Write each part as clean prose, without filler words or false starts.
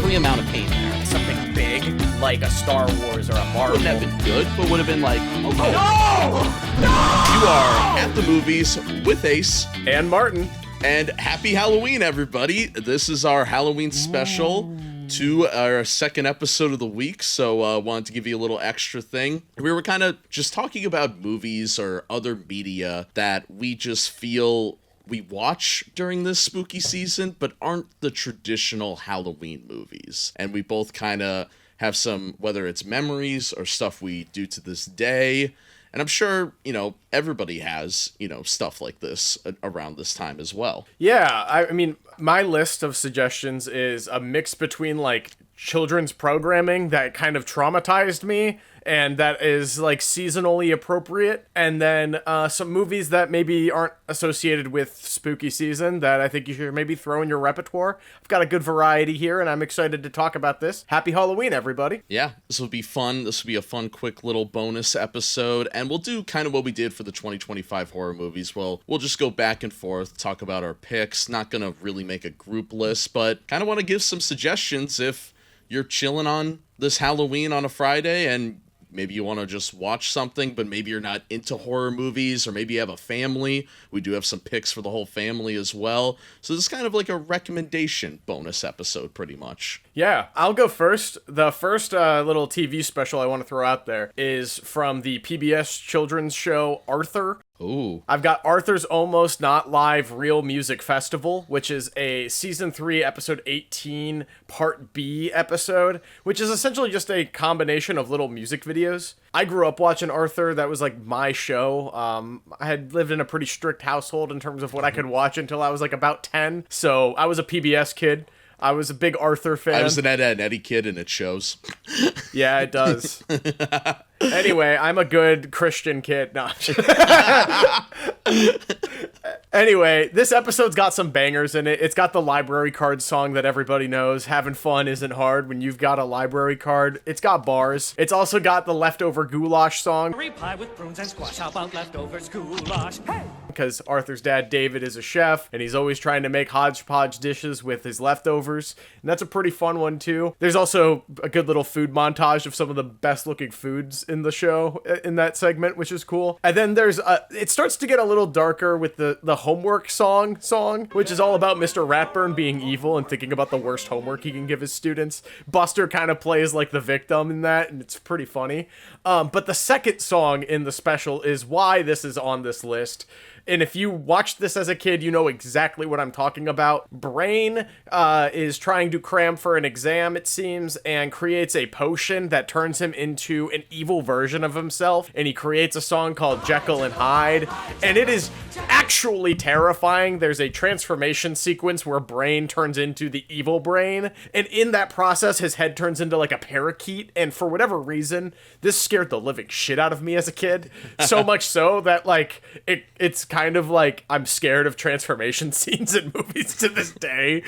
definitely amount of pain there. Something big, like a Star Wars or a Marvel. Wouldn't have been good, but would have been like, okay. No! You are at the movies with Ace And Martin. and happy Halloween, everybody. This is our Halloween special to our second episode of the week, so wanted to give you a little extra thing. We were kind of just talking about movies or other media that we just feel we watch during this spooky season, but aren't the traditional Halloween movies. And we both kind of have some, whether it's memories or stuff we do to this day. And I'm sure, everybody has, stuff like this around this time as well. Yeah, I mean, my list of suggestions is a mix between, like, children's programming that kind of traumatized me and that is, like, seasonally appropriate, and then some movies that maybe aren't associated with spooky season that I think you should maybe throw in your repertoire. I've got a good variety here, and I'm excited to talk about this. Happy Halloween, everybody. Yeah, this will be fun. This will be a fun, quick little bonus episode, and we'll do kind of what we did for the 2025 horror movies. We'll just go back and forth, talk about our picks. Not gonna really make a group list, but kind of want to give some suggestions if you're chilling on this Halloween on a Friday and maybe you want to just watch something, but maybe you're not into horror movies, or maybe you have a family. We do have some picks for the whole family as well. So this is kind of like a recommendation bonus episode, pretty much. Yeah, I'll go first. The first little TV special I want to throw out there is from the PBS children's show Arthur. Ooh. I've got Arthur's Almost Not Live Real Music Festival, which is a season 3, episode 18, part B episode, which is essentially just a combination of little music videos. I grew up watching Arthur. That was like my show. I had lived in a pretty strict household in terms of what I could watch until I was like about 10. So I was a PBS kid. I was a big Arthur fan. I was an Ed, and Eddie kid, and it shows. Yeah, it does. Anyway, I'm a good Christian kid. No. Anyway, this episode's got some bangers in it. It's got the library card song that everybody knows. Having fun isn't hard when you've got a library card. It's got bars. It's also got the leftover goulash song. Pie with prunes and squash. How about leftovers goulash? Hey! Because Arthur's dad, David, is a chef, and he's always trying to make hodgepodge dishes with his leftovers. And that's a pretty fun one, too. There's also a good little food montage of some of the best-looking foods in the show in that segment, which is cool. And then there's it starts to get a little darker with the homework song, which is all about Mr. Ratburn being evil and thinking about the worst homework he can give his students. Buster kind of plays like the victim in that, and it's pretty funny. But the second song in the special is why this is on this list. And if you watched this as a kid, you know exactly what I'm talking about. Brain is trying to cram for an exam, it seems, and creates a potion that turns him into an evil version of himself. And he creates a song called Jekyll and Hyde. And it is actually terrifying. There's a transformation sequence where Brain turns into the evil Brain. And in that process, his head turns into like a parakeet. And for whatever reason, this scared the living shit out of me as a kid. So much so that like it's kind of like I'm scared of transformation scenes in movies to this day.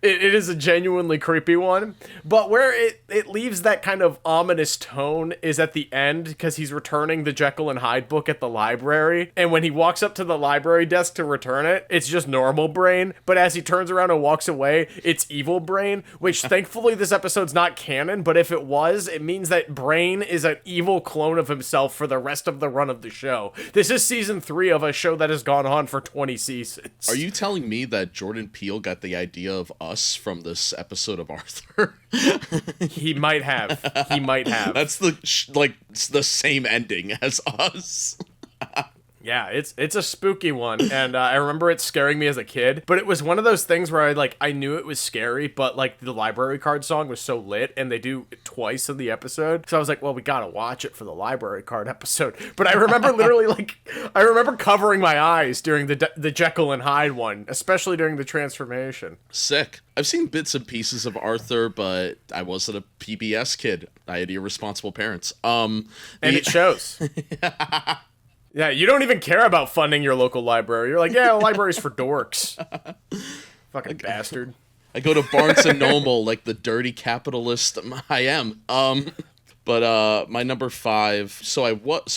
It is a genuinely creepy one, but where it leaves that kind of ominous tone is at the end, because he's returning the Jekyll and Hyde book at the library, and when he walks up to the library desk to return it, it's just normal Brain, but as he turns around and walks away, it's evil Brain, which thankfully this episode's not canon, but if it was, it means that Brain is an evil clone of himself for the rest of the run of the show. This is season 3 of a show that has gone on for 20 seasons. Are you telling me that Jordan Peele got the idea of Us from this episode of Arthur? He might have. That's the same ending as Us. Yeah, it's a spooky one, and I remember it scaring me as a kid, but it was one of those things where I knew it was scary, but like the library card song was so lit, and they do it twice in the episode, so I was like, well, we gotta watch it for the library card episode. But I remember literally I remember covering my eyes during the Jekyll and Hyde one, especially during the transformation. Sick. I've seen bits and pieces of Arthur, but I wasn't a PBS kid. I had irresponsible parents. And it shows. Yeah, you don't even care about funding your local library. You're like, yeah, the library's for dorks. Fucking bastard. I go to Barnes & Noble like the dirty capitalist I am. But my number 5. So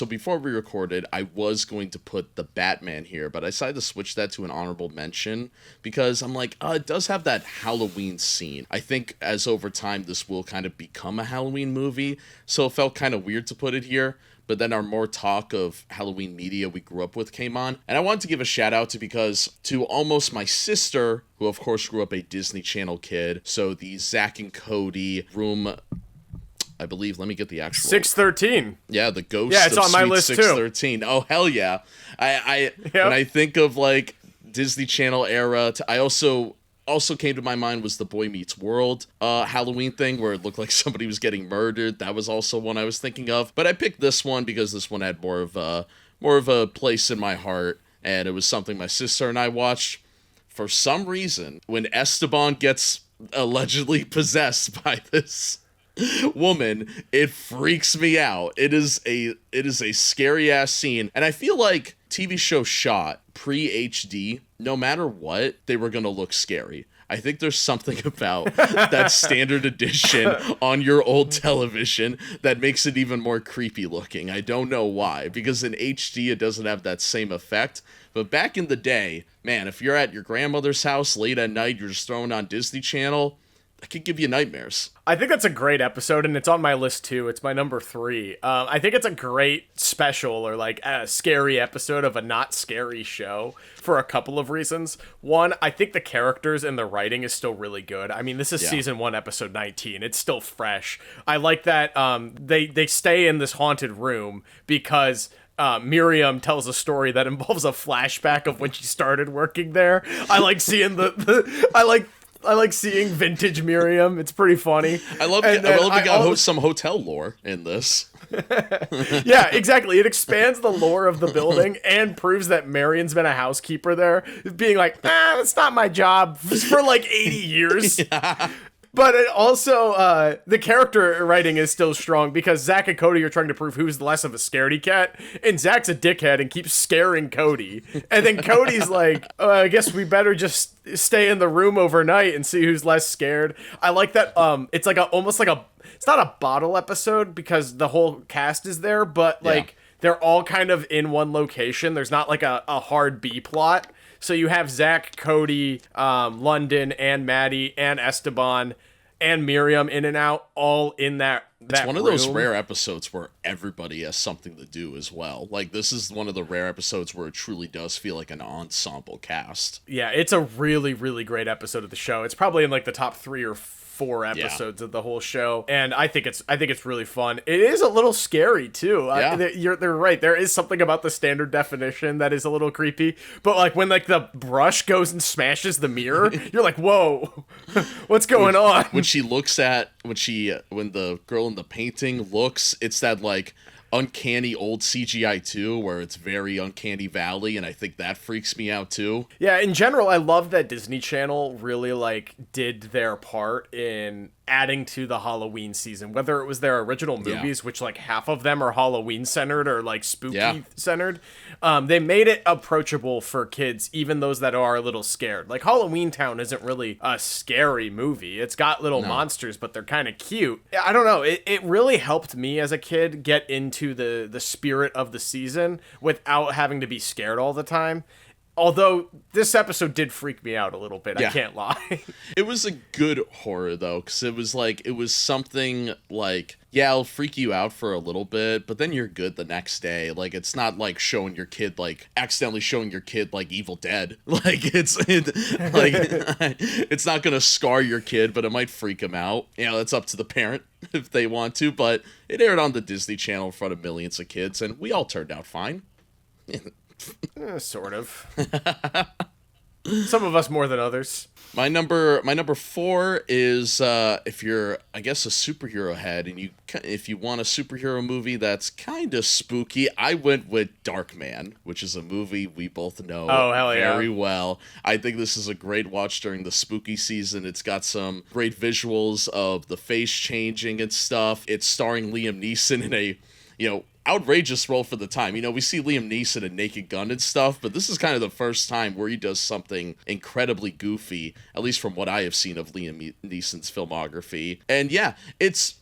before we recorded, I was going to put the Batman here, but I decided to switch that to an honorable mention because I'm like, it does have that Halloween scene. I think as over time this will kind of become a Halloween movie, so it felt kind of weird to put it here. But then our more talk of Halloween media we grew up with came on. And I wanted to give a shout out to almost my sister, who of course grew up a Disney Channel kid. So the Zach and Cody room, I believe, let me get the actual 613. Yeah, the ghost it's of on my Suite list too. 613. Oh, hell yeah. When I think of like Disney Channel era, I also came to my mind was the Boy Meets World Halloween thing where it looked like somebody was getting murdered. That was also one I was thinking of. But I picked this one because this one had more of a place in my heart, and it was something my sister and I watched. For some reason, when Esteban gets allegedly possessed by this woman, it freaks me out. It is a scary ass scene, and I feel like TV show shot pre-HD, no matter what, they were gonna look scary. I think there's something about that standard edition on your old television that makes it even more creepy looking. I don't know why, because in HD it doesn't have that same effect. But back in the day, man, if you're at your grandmother's house late at night, you're just throwing on Disney Channel, that could give you nightmares. I think that's a great episode, and it's on my list too. It's my number 3. I think it's a great special or like a scary episode of a not scary show for a couple of reasons. One, I think the characters and the writing is still really good. I mean, this is season 1, episode 19. It's still fresh. I like that they stay in this haunted room because Miriam tells a story that involves a flashback of when she started working there. I like seeing I like seeing vintage Miriam. It's pretty funny. I love we got some hotel lore in this. Yeah, exactly. It expands the lore of the building and proves that Marion's been a housekeeper there, being like, it's not my job for like 80 years. Yeah. But it also, the character writing is still strong because Zach and Cody are trying to prove who's less of a scaredy cat, and Zach's a dickhead and keeps scaring Cody. And then Cody's like, I guess we better just stay in the room overnight and see who's less scared. I like that. It's like it's not a bottle episode because the whole cast is there, but like they're all kind of in one location. There's not like a hard B plot. So you have Zach, Cody, London, and Maddie, and Esteban, and Miriam in and out, all in that It's one of room. those rare episodes where everybody has something to do as well. Like, this is one of the rare episodes where it truly does feel like an ensemble cast. Yeah, it's a really, really great episode of the show. It's probably in like the top 3 or 4 episodes of the whole show, and I think it's really fun. It is a little scary too. They're right. There is something about the standard definition that is a little creepy. But like when like the brush goes and smashes the mirror, you're like, whoa, what's going on? When the girl in the painting looks, it's that like uncanny old CGI too, where it's very Uncanny Valley, and I think that freaks me out too. Yeah, in general, I love that Disney Channel really like did their part in adding to the Halloween season, whether it was their original movies, which like half of them are Halloween centered or like spooky centered. They made it approachable for kids, even those that are a little scared. Like Halloween Town isn't really a scary movie. It's got little monsters, but they're kind of cute. I don't know. It really helped me as a kid get into the spirit of the season without having to be scared all the time. Although this episode did freak me out a little bit, I can't lie. It was a good horror though, because it was something like, it'll freak you out for a little bit, but then you're good the next day. Like, it's not like accidentally showing your kid like Evil Dead. Like it's not gonna scar your kid, but it might freak him out. It's up to the parent if they want to. But it aired on the Disney Channel in front of millions of kids, and we all turned out fine. Sort of. Some of us more than others. My number 4 is if you're, I guess, a superhero head, and if you want a superhero movie that's kind of spooky, I went with Darkman, which is a movie we both know very well. I think this is a great watch during the spooky season. It's got some great visuals of the face changing and stuff. It's starring Liam Neeson in a, outrageous role for the time. We see Liam Neeson in Naked Gun and stuff, but this is kind of the first time where he does something incredibly goofy, at least from what I have seen of Liam Neeson's filmography. And yeah, it's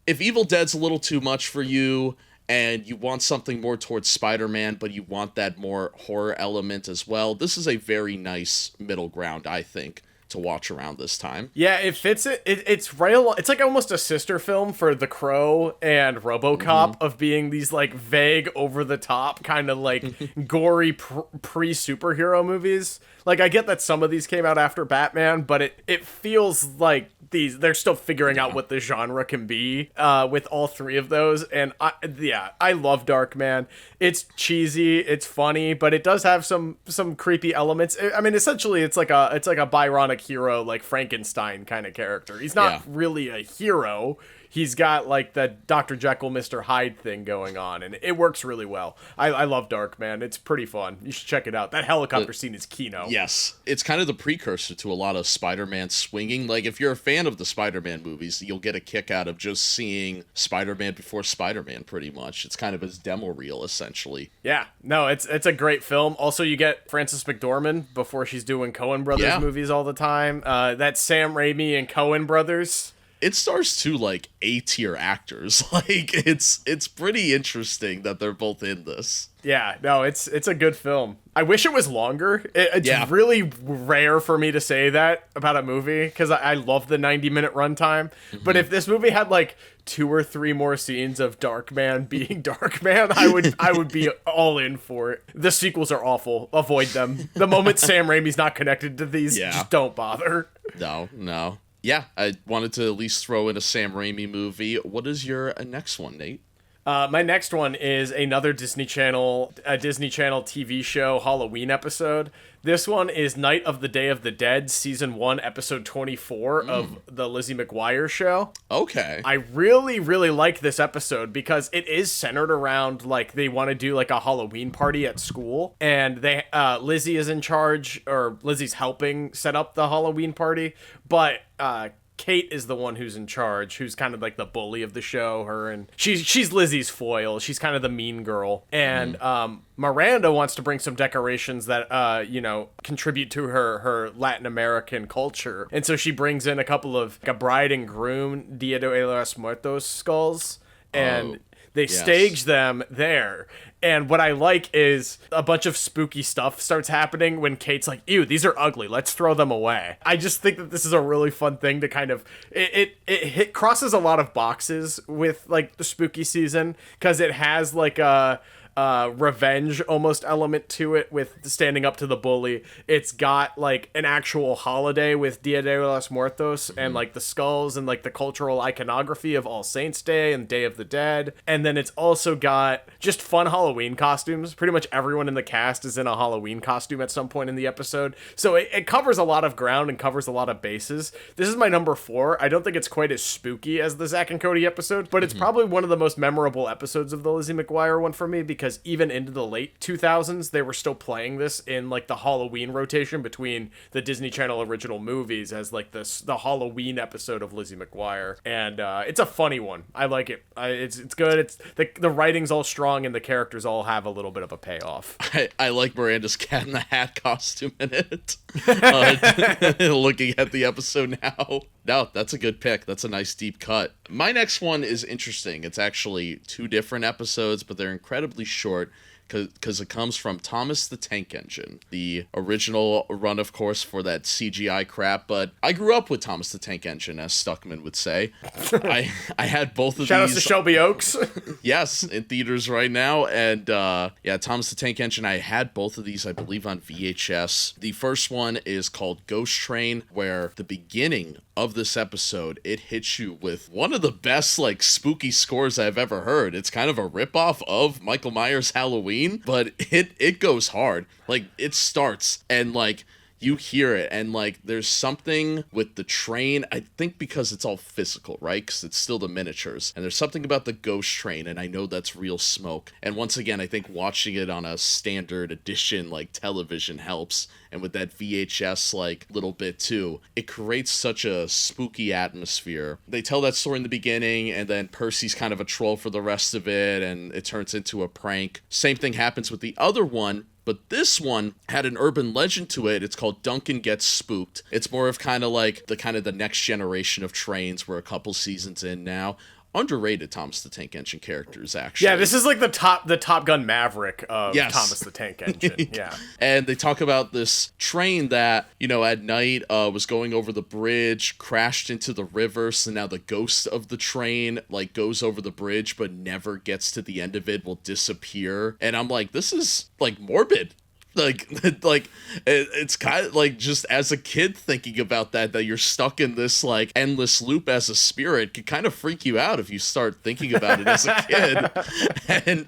if Evil Dead's a little too much for you and you want something more towards Spider-Man, but you want that more horror element as well, this is a very nice middle ground, I think, to watch around this time. Yeah, it fits it. It's right along. It's like almost a sister film for The Crow and RoboCop of being these like vague, over the top kind of like gory pre superhero movies. Like I get that some of these came out after Batman, but it feels like they're still figuring out what the genre can be with all three of those. And I love Darkman. It's cheesy, it's funny, but it does have some creepy elements. I mean, essentially, it's like a Byronic hero, like Frankenstein kind of character. He's not really a hero. He's got like the Dr. Jekyll, Mr. Hyde thing going on, and it works really well. I love Darkman. It's pretty fun. You should check it out. That helicopter scene is keynote. Yes. It's kind of the precursor to a lot of Spider-Man swinging. Like, if you're a fan of the Spider-Man movies, you'll get a kick out of just seeing Spider-Man before Spider-Man, pretty much. It's kind of his demo reel, essentially. Yeah. No, it's a great film. Also, you get Frances McDormand before she's doing Coen Brothers movies all the time. That's Sam Raimi and Coen Brothers. It stars two, like, A-tier actors. Like, it's pretty interesting that they're both in this. Yeah, no, it's a good film. I wish it was longer. It's really rare for me to say that about a movie, because I love the 90-minute runtime. But if this movie had, like, 2 or 3 more scenes of Darkman being Darkman, I would be all in for it. The sequels are awful. Avoid them. The moment Sam Raimi's not connected to these, just don't bother. No. Yeah, I wanted to at least throw in a Sam Raimi movie. What is your next one, Nate? My next one is another Disney Channel TV show Halloween episode. This one is Night of the Day of the Dead, Season 1, Episode 24 of the Lizzie McGuire Show. Okay. I really, really like this episode because it is centered around, like, they want to do, like, a Halloween party at school. And Lizzie is in charge, or Lizzie's helping set up the Halloween party. But, Kate is the one who's in charge, who's kind of like the bully of the show. She's Lizzie's foil. She's kind of the mean girl. And Miranda wants to bring some decorations that contribute to her Latin American culture. And so she brings in a couple of a bride and groom Dia de los Muertos skulls, and they stage them there. And what I like is a bunch of spooky stuff starts happening when Kate's like, ew, these are ugly, let's throw them away. I just think that this is a really fun thing to kind of, it crosses a lot of boxes with, like, the spooky season, because it has, like, a revenge almost element to it with standing up to the bully. It's got like an actual holiday with Dia de los Muertos and like the skulls and like the cultural iconography of All Saints Day and Day of the Dead. And then it's also got just fun Halloween costumes. Pretty much everyone in the cast is in a Halloween costume at some point in the episode. So it covers a lot of ground and covers a lot of bases. This is my number 4. I don't think it's quite as spooky as the Zack and Cody episode, but it's probably one of the most memorable episodes of the Lizzie McGuire one for me, because even into the late 2000s, they were still playing this in like the Halloween rotation between the Disney Channel original movies as like the Halloween episode of Lizzie McGuire. And it's a funny one. I like it. It's good. It's the writing's all strong and the characters all have a little bit of a payoff. I like Miranda's Cat in the Hat costume in it. Looking at the episode now. No, that's a good pick. That's a nice deep cut. My next one is interesting. It's actually 2 different episodes, but they're incredibly short because it comes from Thomas the Tank Engine, the original run, of course, for that CGI crap. But I grew up with Thomas the Tank Engine, as Stuckman would say. I had both of Shout these. Shout out to Shelby Oaks. Yes, in theaters right now. And Thomas the Tank Engine, I had both of these, I believe, on VHS. The first one is called Ghost Train, where the beginning of this episode, it hits you with one of the best, like, spooky scores I've ever heard. It's kind of a ripoff of Michael Myers' Halloween, but it goes hard. Like, it starts and, like, you hear it, and like there's something with the train, I think because it's all physical, right? Because it's still the miniatures, and there's something about the ghost train, and I know that's real smoke. And once again, I think watching it on a standard edition like television helps, and with that VHS like little bit too, it creates such a spooky atmosphere. They tell that story in the beginning, and then Percy's kind of a troll for the rest of it, and it turns into a prank. Same thing happens with the other one, but this one had an urban legend to it. It's called Duncan Gets Spooked. It's more of kind of like the next generation of trains. We're a couple seasons in now. underrated Thomas the Tank Engine characters, actually. Yeah, this is like the Top Gun Maverick of Yes. Thomas the Tank Engine. Yeah. And they talk about this train that, at night was going over the bridge, crashed into the river, so now the ghost of the train, like, goes over the bridge but never gets to the end of it, will disappear. And I'm like, this is, like, morbid. Like it's kind of like, just as a kid thinking about that you're stuck in this like endless loop as a spirit could kind of freak you out if you start thinking about it as a kid. And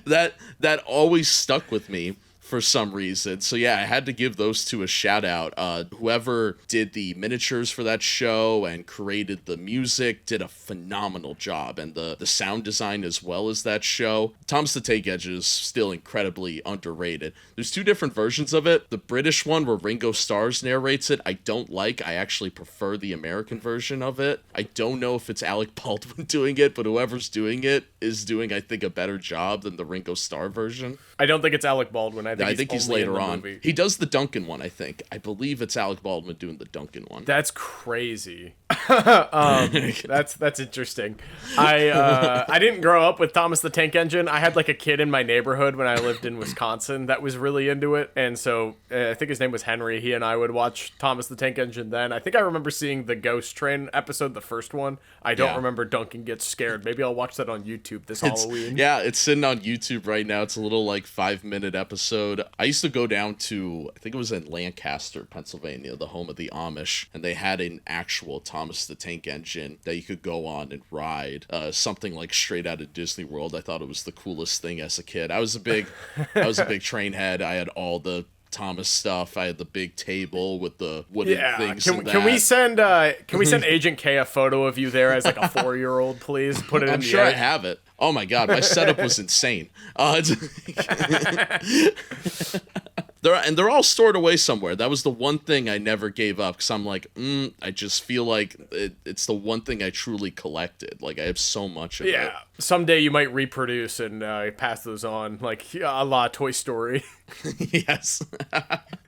that always stuck with me for some reason. So yeah, I had to give those two a shout out. Whoever did the miniatures for that show and created the music did a phenomenal job, and the sound design as well as that show. Thomas the Tank Engine is still incredibly underrated. There's two different versions of it. The British one where Ringo Starr narrates it, I don't like. I actually prefer the American version of it. I don't know if it's Alec Baldwin doing it, but whoever's doing it is doing, I think, a better job than the Ringo Starr version. I don't think it's Alec Baldwin. I think he's only later in the on. movie. He does the Duncan one, I think. I believe it's Alec Baldwin doing the Duncan one. That's crazy. That's interesting. I didn't grow up with Thomas the Tank Engine. I had like a kid in my neighborhood when I lived in Wisconsin that was really into it, and so I think his name was Henry. He and I would watch Thomas the Tank Engine then. I think I remember seeing the Ghost Train episode, the first one. I don't remember Duncan Gets Scared. Maybe I'll watch that on YouTube this Halloween. Yeah, it's sitting on YouTube right now. It's a little like 5-minute episode. I used to go down to, I think it was in Lancaster, Pennsylvania, the home of the Amish, and they had an actual Thomas the Tank Engine that you could go on and ride, something like straight out of Disney World. I thought it was the coolest thing as a kid. I was a big train head. I had all the Thomas stuff. I had the big table with the wooden things. Can we send Agent K a photo of you there as like a 4-year-old, please? Put it in I'm the sure I edit. have it. Oh my god, my setup was insane. They're all stored away somewhere. That was the one thing I never gave up, because I'm like, I just feel like it's the one thing I truly collected. Like, I have so much of it. Yeah, someday you might reproduce and pass those on, like a la Toy Story. Yes.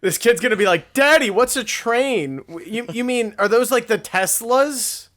This kid's gonna be like, Daddy, what's a train? You mean, are those like the Teslas?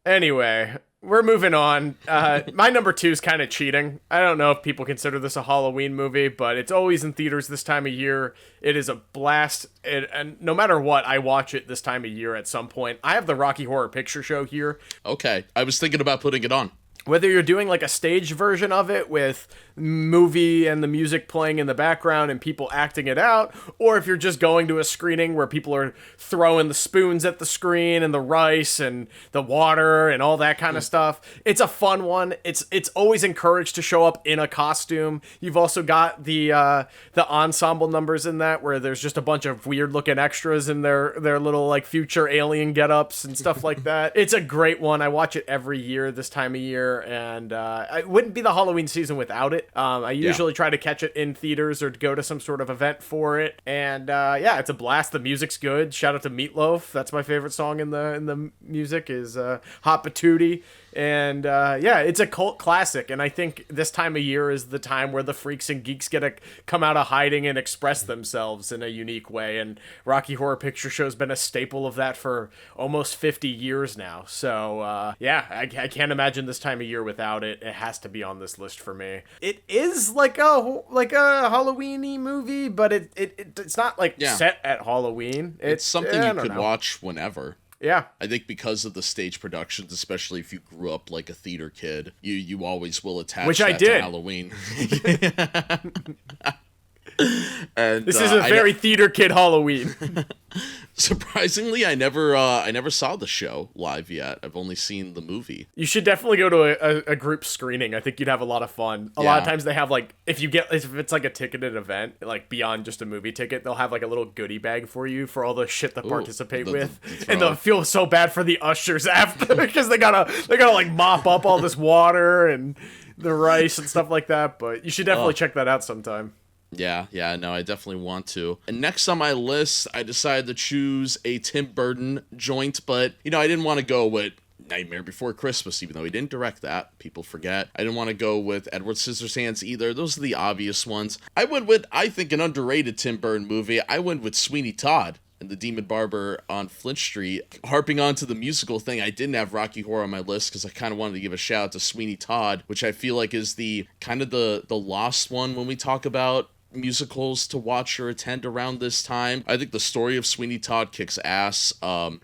Anyway, we're moving on. My number 2 is kind of cheating. I don't know if people consider this a Halloween movie, but it's always in theaters this time of year. It is a blast, and no matter what, I watch it this time of year at some point. I have the Rocky Horror Picture Show here. Okay, I was thinking about putting it on. Whether you're doing like a staged version of it with movie and the music playing in the background and people acting it out, or if you're just going to a screening where people are throwing the spoons at the screen and the rice and the water and all that kind of stuff, it's a fun one. It's always encouraged to show up in a costume. You've also got the ensemble numbers in that, where there's just a bunch of weird looking extras in their little like future alien get-ups and stuff like that. It's a great one. I watch it every year this time of year, and it wouldn't be the Halloween season without it. I usually try to catch it in theaters or go to some sort of event for it, and it's a blast. The music's good. Shout out to Meatloaf. That's my favorite song in the music is Hot Patootie. And it's a cult classic, and I think this time of year is the time where the freaks and geeks get to come out of hiding and express themselves in a unique way, and Rocky Horror Picture Show has been a staple of that for almost 50 years now. So I can't imagine this time of year without it. It has to be on this list for me. It is like a Halloween-y movie, but it's not like set at Halloween. It's something you could watch whenever. Yeah. I think because of the stage productions, especially if you grew up like a theater kid, you always will attach to Halloween. And this is a very theater kid Halloween. Surprisingly, I never saw the show live yet. I've only seen the movie. You should definitely go to a group screening. I think you'd have a lot of fun. A lot of times they have like, if it's like a ticketed event, like beyond just a movie ticket, they'll have like a little goodie bag for you for all the shit to participate with. And they'll feel so bad for the ushers after because they gotta like mop up all this water and the rice and stuff like that. But you should definitely check that out sometime. Yeah, no, I definitely want to. And next on my list, I decided to choose a Tim Burton joint, but, I didn't want to go with Nightmare Before Christmas, even though he didn't direct that. People forget. I didn't want to go with Edward Scissorhands either. Those are the obvious ones. I went with, I think, an underrated Tim Burton movie. I went with Sweeney Todd and the Demon Barber on Flint Street. Harping on to the musical thing, I didn't have Rocky Horror on my list because I kind of wanted to give a shout out to Sweeney Todd, which I feel like is the kind of the lost one when we talk about musicals to watch or attend around this time. I think the story of Sweeney Todd kicks ass.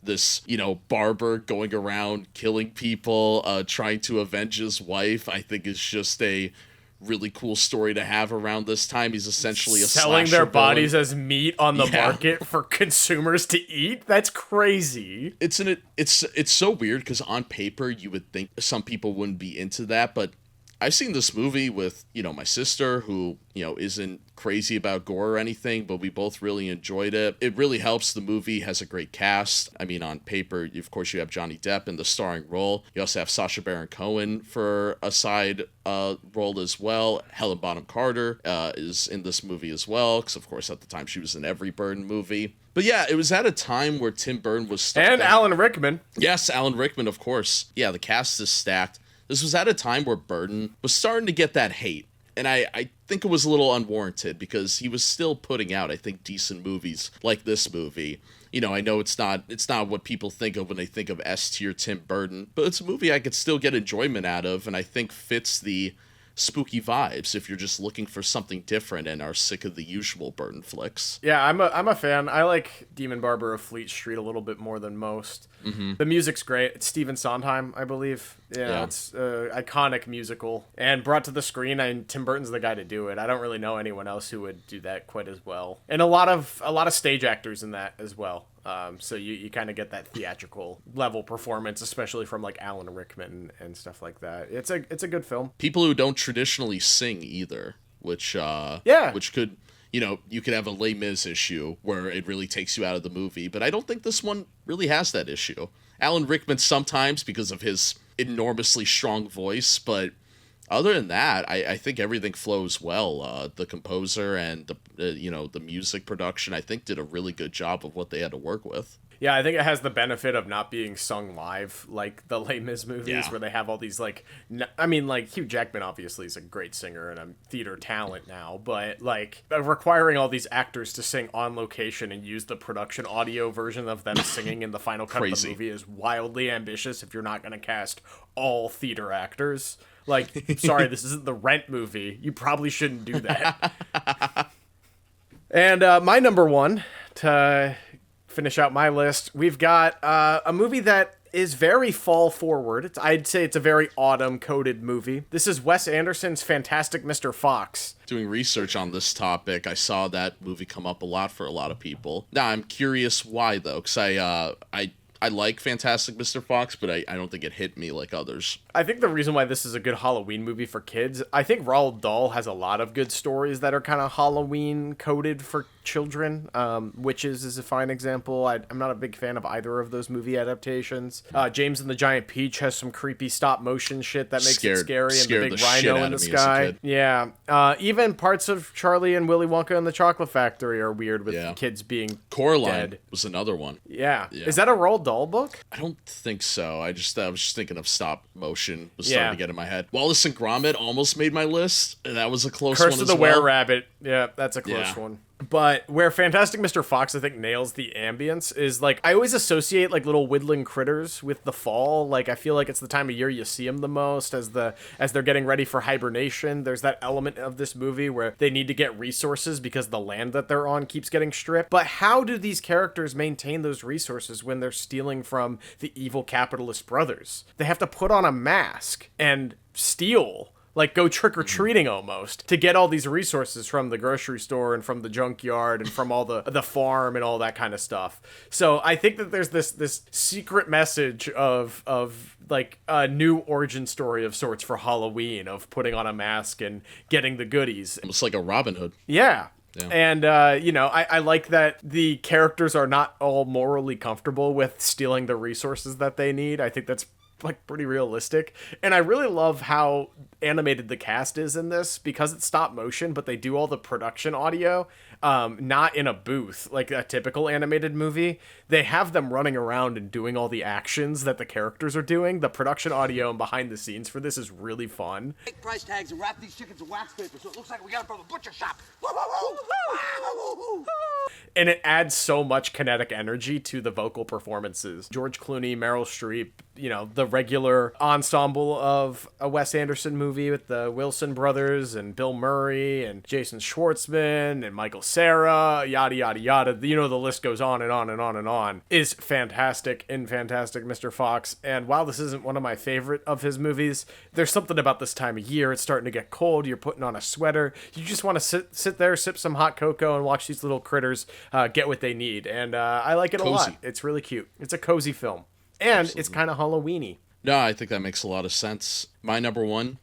This, barber going around killing people, trying to avenge his wife, I think is just a really cool story to have around this time. He's essentially a selling slasher their villain. bodies as meat on the market for consumers to eat. That's crazy. It's so weird because on paper you would think some people wouldn't be into that, but I've seen this movie with, my sister who, isn't crazy about gore or anything, but we both really enjoyed it. It really helps. The movie has a great cast. I mean, on paper, of course, you have Johnny Depp in the starring role. You also have Sacha Baron Cohen for a side role as well. Helen Bonham Carter is in this movie as well, because, of course, at the time she was in every Burton movie. But yeah, it was at a time where Tim Burton was stuck. And Alan Rickman. Yes, Alan Rickman, of course. Yeah, the cast is stacked. This was at a time where Burton was starting to get that hate. And I think it was a little unwarranted because he was still putting out, I think, decent movies like this movie. I know it's not what people think of when they think of S-tier Tim Burton, but it's a movie I could still get enjoyment out of and I think fits the spooky vibes if you're just looking for something different and are sick of the usual Burton flicks. Yeah, I'm a fan. I like Demon Barber of Fleet Street a little bit more than most. Mm-hmm. The music's great. It's Stephen Sondheim, I believe. Yeah. It's an iconic musical and brought to the screen. And Tim Burton's the guy to do it. I don't really know anyone else who would do that quite as well. And a lot of stage actors in that as well. So you kind of get that theatrical level performance, especially from like Alan Rickman and stuff like that. It's a good film. People who don't traditionally sing either, which could, you could have a Les Mis issue where it really takes you out of the movie, but I don't think this one really has that issue. Alan Rickman sometimes because of his enormously strong voice, but other than that, I think everything flows well. The composer and the music production, I think, did a really good job of what they had to work with. Yeah, I think it has the benefit of not being sung live like the Les Mis movies where they have all these Hugh Jackman obviously is a great singer and a theater talent now, but requiring all these actors to sing on location and use the production audio version of them singing in the final cut of the movie is wildly ambitious if you're not going to cast all theater actors. Sorry, this isn't the Rent movie. You probably shouldn't do that. And my number one, to finish out my list, we've got a movie that is very fall forward. I'd say it's a very autumn-coded movie. This is Wes Anderson's Fantastic Mr. Fox. Doing research on this topic, I saw that movie come up a lot for a lot of people. Now, I'm curious why, though, because I like Fantastic Mr. Fox, but I don't think it hit me like others. I think the reason why this is a good Halloween movie for kids, I think Roald Dahl has a lot of good stories that are kind of Halloween coded for children. Witches is a fine example. I'm not a big fan of either of those movie adaptations. James and the Giant Peach has some creepy stop motion shit that makes it scary, and the big rhino in the sky. Yeah. Even parts of Charlie and Willy Wonka and the Chocolate Factory are weird with the kids being Coraline dead. Was another one. Yeah. Is that a Roald Dahl book? I don't think so. I was just thinking of stop motion. Was starting to get in my head. Wallace and Gromit almost made my list. That was a close one as well. Curse of the Were-Rabbit. Yeah, that's a close one. But where Fantastic Mr. Fox, I think, nails the ambience is, I always associate, little whittling critters with the fall. I feel like it's the time of year you see them the most as they're getting ready for hibernation. There's that element of this movie where they need to get resources because the land that they're on keeps getting stripped. But how do these characters maintain those resources when they're stealing from the evil capitalist brothers? They have to put on a mask and steal. Go trick-or-treating almost, to get all these resources from the grocery store and from the junkyard and from all the farm and all that kind of stuff. So I think that there's this secret message of a new origin story of sorts for Halloween, of putting on a mask and getting the goodies. Almost like a Robin Hood. Yeah. And, I like that the characters are not all morally comfortable with stealing the resources that they need. I think that's pretty realistic. And I really love how animated the cast is in this because it's stop motion, but they do all the production audio. not in a booth like a typical animated movie. They have them running around and doing all the actions that the characters are doing. The production audio and behind the scenes for this is really fun. Take price tags and wrap these chickens in wax paper so it looks like we got them from a butcher shop. And it adds so much kinetic energy to the vocal performances. George Clooney, Meryl Streep, you know, the regular ensemble of a Wes Anderson movie with the Wilson brothers and Bill Murray and Jason Schwartzman and Michael Cera, yada, yada, yada. You know, the list goes on and on and on and on. Is fantastic in Fantastic Mr. Fox. And while this isn't one of my favorite of his movies, there's something about this time of year. It's starting to get cold. You're putting on a sweater. You just want to sit there, sip some hot cocoa, and watch these little critters get what they need. And I like it a lot. It's really cute. It's a cozy film. And it's kind of Halloween-y. No, I think that makes a lot of sense. My number one,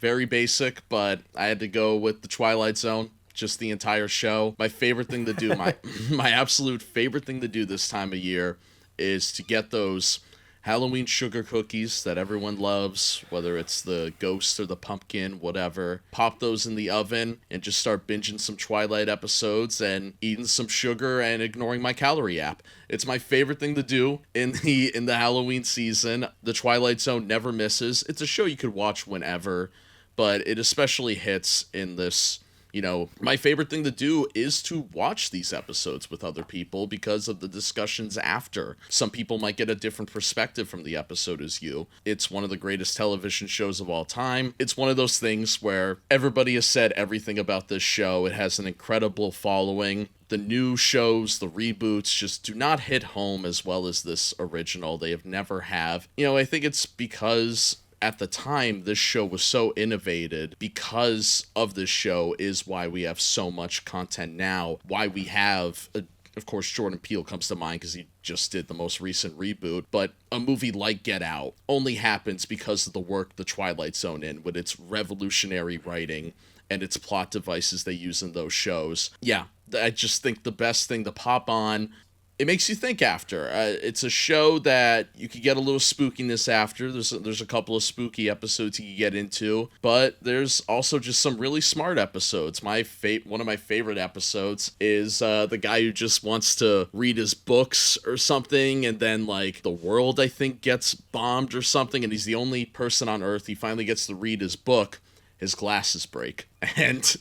very basic, but I had to go with The Twilight Zone. Just the entire show. My favorite thing to do, my absolute favorite thing to do this time of year is to get those Halloween sugar cookies that everyone loves, whether it's the ghost or the pumpkin, whatever. Pop those in the oven and just start binging some Twilight episodes and eating some sugar and ignoring my calorie app. It's my favorite thing to do in the Halloween season. The Twilight Zone never misses. It's a show you could watch whenever, but it especially hits in this. You know, my favorite thing to do is to watch these episodes with other people because of the discussions after. Some people might get a different perspective from the episode as you. It's one of the greatest television shows of all time. It's one of those things where everybody has said everything about this show. It has an incredible following. The new shows, the reboots, just do not hit home as well as this original. They have never have. You know, I think it's because at the time, this show was so innovated. Because of this show is why we have so much content now. Why we have, of course, Jordan Peele comes to mind because he just did the most recent reboot. But a movie like Get Out only happens because of the work the Twilight Zone in, with its revolutionary writing and its plot devices they use in those shows. Yeah, I just think the best thing to pop on. It makes you think after. It's a show that you could get a little spookiness after. There's a couple of spooky episodes you can get into, but there's also just some really smart episodes. One of my favorite episodes is the guy who just wants to read his books or something, and then like the world, I think, gets bombed or something, and he's the only person on Earth. He finally gets to read his book. His glasses break, and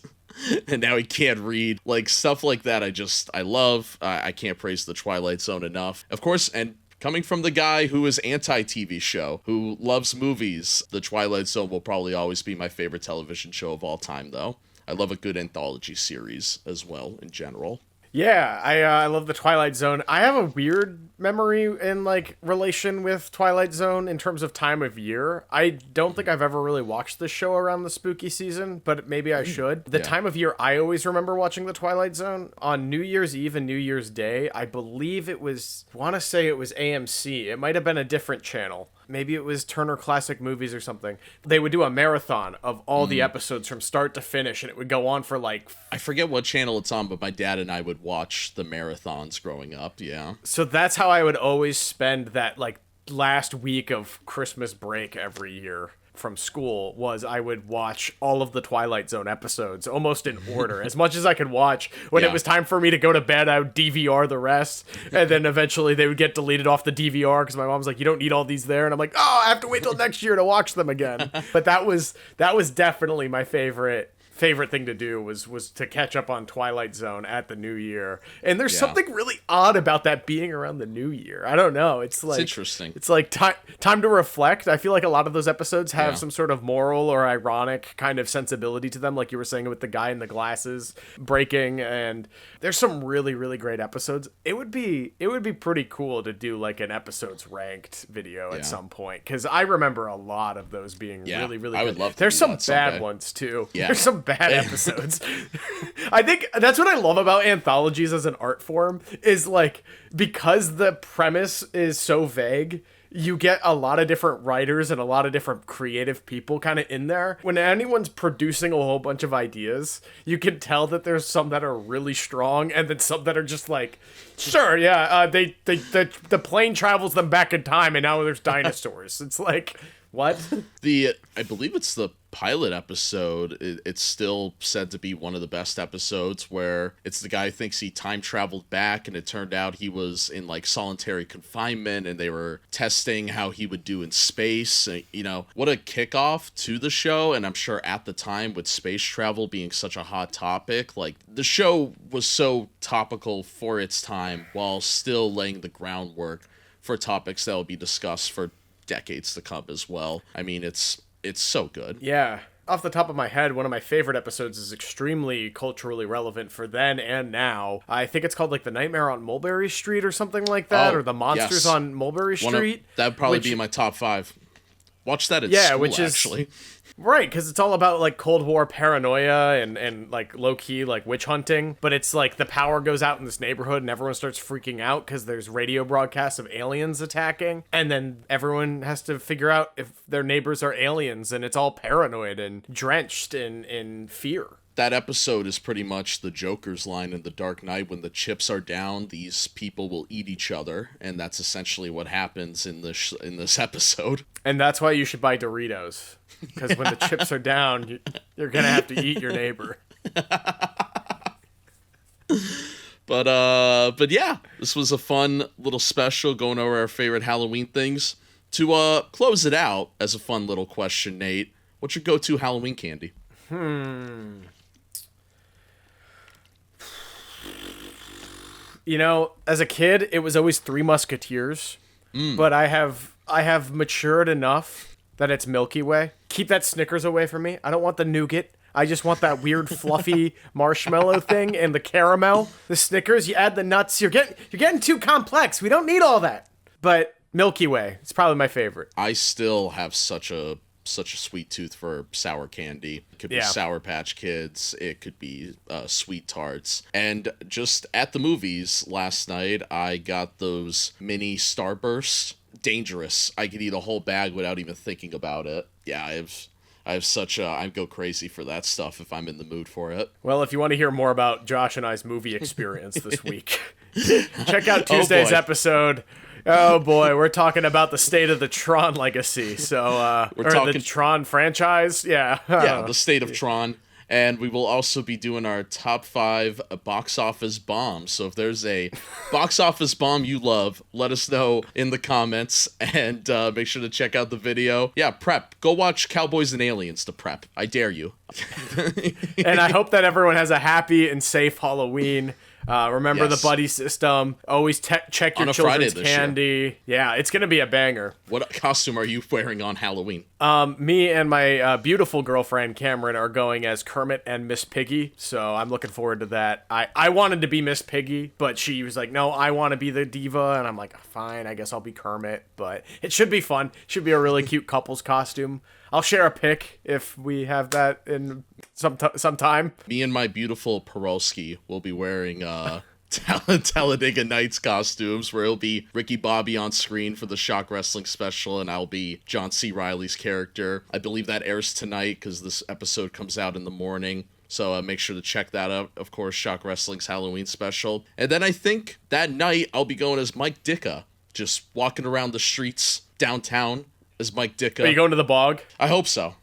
now he can't read. Like, stuff like that I love. I can't praise the Twilight Zone enough. Of course, and coming from the guy who is anti-TV show, who loves movies, the Twilight Zone will probably always be my favorite television show of all time, though. I love a good anthology series as well, in general. Yeah, I love the Twilight Zone. I have a weird memory in like relation with Twilight Zone in terms of time of year. I don't think I've ever really watched this show around the spooky season, but maybe I should. The time of year I always remember watching the Twilight Zone on New Year's Eve and New Year's Day. I believe it was, I want to say it was AMC. It might have been a different channel. Maybe it was Turner Classic Movies or something. They would do a marathon of all the episodes from start to finish, and it would go on for like... I forget what channel it's on, but my dad and I would watch the marathons growing up, yeah. So that's how I would always spend that like last week of Christmas break every year from school, was I would watch all of the Twilight Zone episodes almost in order, as much as I could watch. When it was time for me to go to bed, I would DVR the rest, and then eventually they would get deleted off the DVR because my mom's like, you don't need all these there, and I'm like, oh, I have to wait till next year to watch them again. But that was definitely my favorite thing to do was to catch up on Twilight Zone at the new year. And there's something really odd about that being around the new year. I don't know. It's interesting. It's like time to reflect. I feel like a lot of those episodes have some sort of moral or ironic kind of sensibility to them, like you were saying with the guy in the glasses breaking, and there's some really, really great episodes. It would be pretty cool to do like an episodes ranked video at some point, because I remember a lot of those being really, really good. I would love to. There's do some that bad someday. ones too. Yeah. There's some bad episodes. I think that's what I love about anthologies as an art form, is like, because the premise is so vague, you get a lot of different writers and a lot of different creative people kind of in there. When anyone's producing a whole bunch of ideas, you can tell that there's some that are really strong and then some that are just like, sure, yeah, the plane travels them back in time and now there's dinosaurs. It's like, what? I believe it's the pilot episode, it's still said to be one of the best episodes, where it's the guy who thinks he time traveled back and it turned out he was in like solitary confinement and they were testing how he would do in space. You know, what a kickoff to the show. And I'm sure at the time, with space travel being such a hot topic, like the show was so topical for its time while still laying the groundwork for topics that will be discussed for decades to come as well. I mean, it's so good. Yeah. Off the top of my head, one of my favorite episodes is extremely culturally relevant for then and now. I think it's called like The Nightmare on Mulberry Street or something like that, or The Monsters on Mulberry Street. That'd probably be in my top 5. Watch that at school, which is actually. Right, because it's all about like Cold War paranoia and like low-key like witch hunting, but it's like the power goes out in this neighborhood and everyone starts freaking out because there's radio broadcasts of aliens attacking, and then everyone has to figure out if their neighbors are aliens, and it's all paranoid and drenched in fear. That episode is pretty much the Joker's line in The Dark Knight: when the chips are down, these people will eat each other, and that's essentially what happens in this episode. And that's why you should buy Doritos, because when the chips are down, you're gonna have to eat your neighbor. But yeah, this was a fun little special going over our favorite Halloween things. To close it out, as a fun little question, Nate, what's your go-to Halloween candy? You know, as a kid, it was always Three Musketeers, but I have matured enough that it's Milky Way. Keep that Snickers away from me. I don't want the nougat. I just want that weird fluffy marshmallow thing and the caramel. The Snickers, you add the nuts. You're getting too complex. We don't need all that. But Milky Way, it's probably my favorite. I still have such a sweet tooth for sour candy. It could be Sour Patch Kids. It could be Sweet Tarts. And just at the movies last night, I got those mini Starbursts. Dangerous. I could eat a whole bag without even thinking about it. Yeah, I have such a... I go crazy for that stuff if I'm in the mood for it. Well, if you want to hear more about Josh and I's movie experience this week, check out Tuesday's episode. Oh boy, we're talking about the state of the Tron legacy. So we're talking the Tron franchise. Yeah. Yeah, the state of Tron. And we will also be doing our top 5 box office bombs. So if there's a box office bomb you love, let us know in the comments, and make sure to check out the video. Yeah, prep. Go watch Cowboys and Aliens to prep. I dare you. And I hope that everyone has a happy and safe Halloween. Remember the buddy system. Always check your children's candy. Yeah, it's going to be a banger. What costume are you wearing on Halloween? Me and my beautiful girlfriend, Cameron, are going as Kermit and Miss Piggy, so I'm looking forward to that. I wanted to be Miss Piggy, but she was like, no, I want to be the diva, and I'm like, fine, I guess I'll be Kermit, but it should be fun. Should be a really cute couple's costume. I'll share a pic if we have that in some time. Me and my beautiful Perolski will be wearing Talladega Nights costumes, where it'll be Ricky Bobby on screen for the Shock Wrestling special, and I'll be John C. Reilly's character. I believe that airs tonight because this episode comes out in the morning. So make sure to check that out. Of course, Shock Wrestling's Halloween special. And then I think that night I'll be going as Mike Dicka, just walking around the streets downtown as Mike Dicka. Are you going to the bog? I hope so.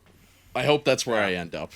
I hope that's where I end up.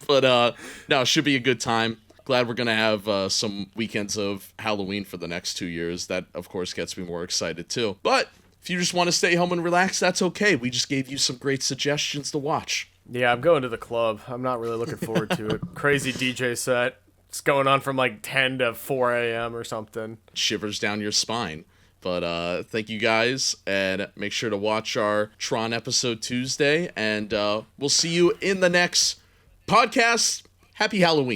But no, it should be a good time. Glad we're going to have some weekends of Halloween for the next 2 years. That, of course, gets me more excited, too. But if you just want to stay home and relax, that's okay. We just gave you some great suggestions to watch. Yeah, I'm going to the club. I'm not really looking forward to it. Crazy DJ set. It's going on from like 10 to 4 a.m. or something. Shivers down your spine. But thank you guys, and make sure to watch our Tron episode Tuesday, and we'll see you in the next podcast. Happy Halloween.